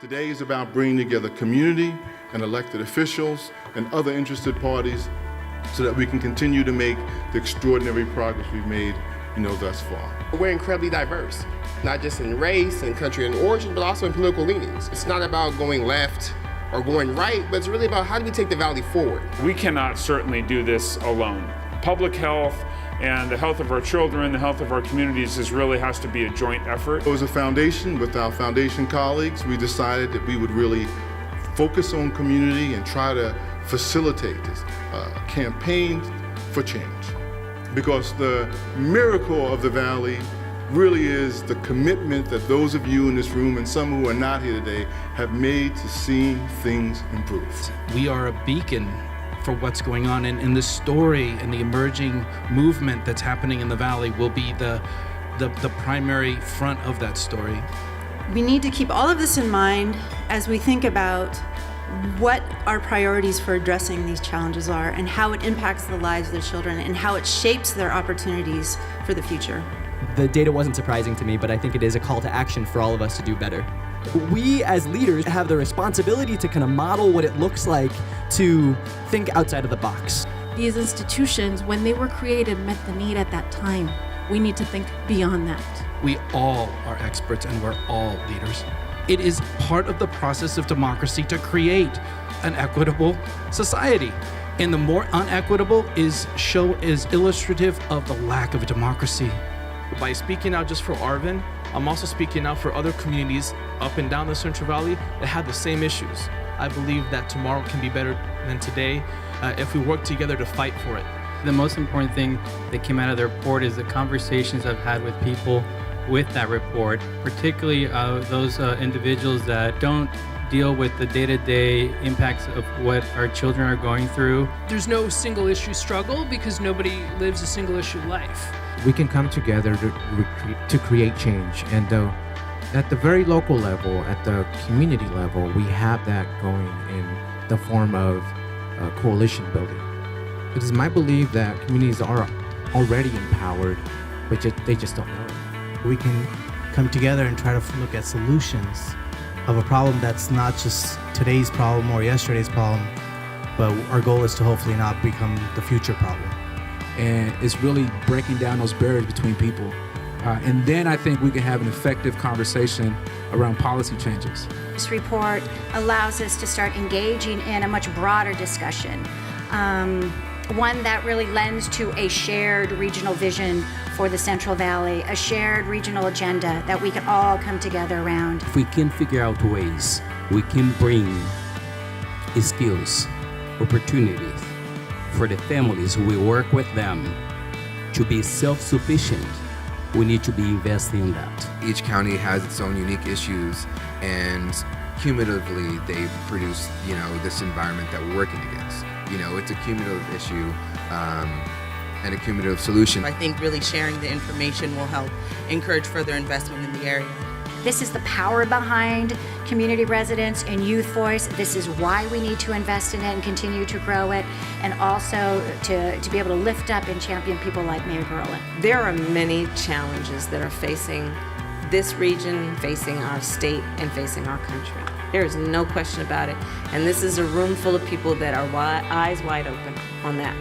Today is about bringing together community and elected officials and other interested parties so that we can continue to make the extraordinary progress we've made, thus far. We're incredibly diverse, not just in race and country and origin, but also in political leanings. It's not about going left or going right, but it's really about how do we take the valley forward. We cannot certainly do this alone. Public health and the health of our children, the health of our communities really has to be a joint effort. As a foundation, with our foundation colleagues, we decided that we would really focus on community and try to facilitate this campaign for change. Because the miracle of the Valley really is the commitment that those of you in this room and some who are not here today have made to seeing things improve. We are a beacon for what's going on, and the story and the emerging movement that's happening in the Valley will be the primary front of that story. We need to keep all of this in mind as we think about what our priorities for addressing these challenges are and how it impacts the lives of the children and how it shapes their opportunities for the future. The data wasn't surprising to me, but I think it is a call to action for all of us to do better. We as leaders have the responsibility to kind of model what it looks like to think outside of the box. These institutions, when they were created, met the need at that time. We need to think beyond that. We all are experts and we're all leaders. It is part of the process of democracy to create an equitable society. And the more unequitable is illustrative of the lack of democracy. By speaking out just for Arvin, I'm also speaking out for other communities up and down the Central Valley that have the same issues. I believe that tomorrow can be better than today if we work together to fight for it. The most important thing that came out of the report is the conversations I've had with people with that report, particularly those individuals that don't deal with the day-to-day impacts of what our children are going through. There's no single issue struggle because nobody lives a single issue life. We can come together to create change, and at the very local level, at the community level, we have that going in the form of coalition building. It is my belief that communities are already empowered, but they just don't know it. We can come together and try to look at solutions of a problem that's not just today's problem or yesterday's problem, but our goal is to hopefully not become the future problem. And it's really breaking down those barriers between people. And then I think we can have an effective conversation around policy changes. This report allows us to start engaging in a much broader discussion, one that really lends to a shared regional vision for the Central Valley, a shared regional agenda that we can all come together around. If we can figure out ways, we can bring skills, opportunities for the families who will work with them to be self-sufficient, we need to be investing in that. Each county has its own unique issues, and cumulatively they produce, this environment that we're working against. It's a cumulative issue and a cumulative solution. I think really sharing the information will help encourage further investment in the area. This is the power behind community residents and youth voice. This is why we need to invest in it and continue to grow it, and also to be able to lift up and champion people like Mayor Garland. There are many challenges that are facing this region, facing our state, and facing our country. There is no question about it. And this is a room full of people that are eyes wide open on that.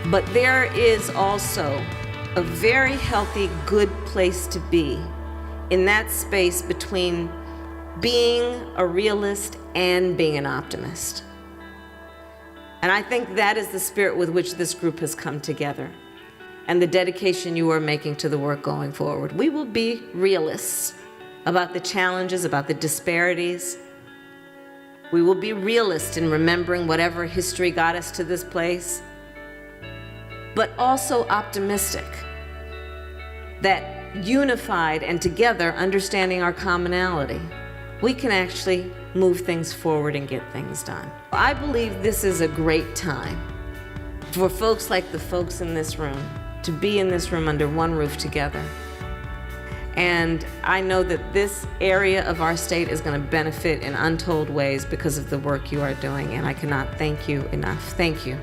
But there is also a very healthy, good place to be in that space between being a realist and being an optimist. And I think that is the spirit with which this group has come together and the dedication you are making to the work going forward. We will be realists about the challenges, about the disparities. We will be realists in remembering whatever history got us to this place, but also optimistic that unified and together, understanding our commonality, we can actually move things forward and get things done. I believe this is a great time for folks like the folks in this room to be in this room under one roof together. And I know that this area of our state is going to benefit in untold ways because of the work you are doing, and I cannot thank you enough. Thank you.